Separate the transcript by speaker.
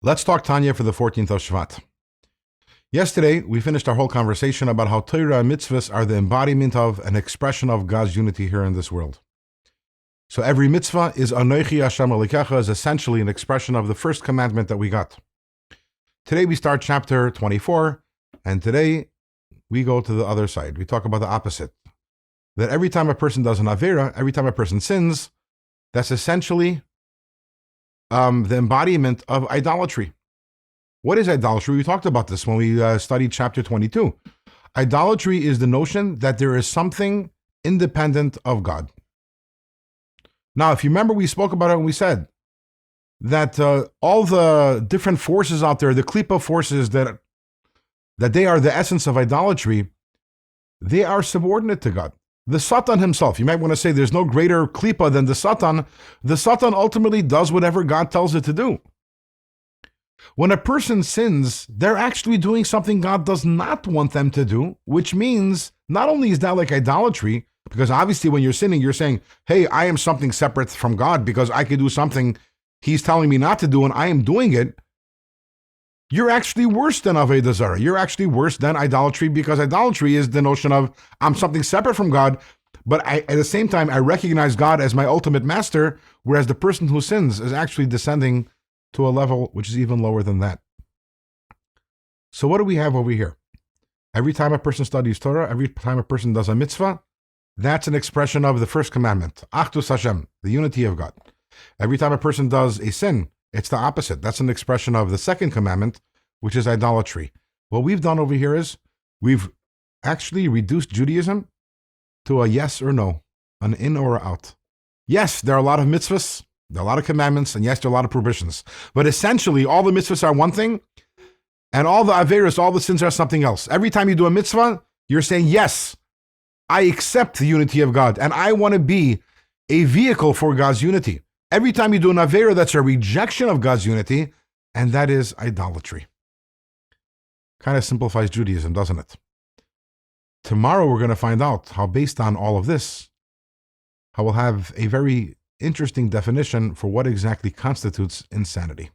Speaker 1: Let's talk Tanya for the 14th of Shevat. Yesterday, we finished our whole conversation about how Torah and mitzvahs are the embodiment of an expression of God's unity here in this world. So every mitzvah is Anochi Hashem Elokecha, is essentially an expression of the first commandment that we got. Today we start chapter 24, and today we go to the other side. We talk about the opposite. That every time a person does an avera, every time a person sins, that's essentially the embodiment of idolatry. What is idolatry? We talked about this when we studied chapter 22. Idolatry is the notion that there is something independent of God. Now, if you remember, we spoke about it and we said that all the different forces out there, the klipa forces, that they are the essence of idolatry, they are subordinate to God. The Satan himself, you might want to say there's no greater klipa than the Satan. The Satan ultimately does whatever God tells it to do. When a person sins, they're actually doing something God does not want them to do, which means not only is that like idolatry, because obviously when you're sinning, you're saying, hey, I am something separate from God because I can do something He's telling me not to do and I am doing it. You're actually worse than Avodah Zarah. You're actually worse than idolatry, because idolatry is the notion of I'm something separate from God, but at the same time, I recognize God as my ultimate master, whereas the person who sins is actually descending to a level which is even lower than that. So what do we have over here? Every time a person studies Torah, every time a person does a mitzvah, that's an expression of the first commandment, Achdus Hashem, the unity of God. Every time a person does a sin, it's the opposite. That's an expression of the second commandment, which is idolatry. What we've done over here is we've actually reduced Judaism to a yes or no, an in or out. Yes, there are a lot of mitzvahs, there are a lot of commandments, and yes, there are a lot of prohibitions. But essentially, all the mitzvahs are one thing, and all the averos, all the sins are something else. Every time you do a mitzvah, you're saying, yes, I accept the unity of God, and I want to be a vehicle for God's unity. Every time you do an avera, that's a rejection of God's unity, and that is idolatry. Kind of simplifies Judaism, doesn't it? Tomorrow we're going to find out how, based on all of this, I will have a very interesting definition for what exactly constitutes insanity.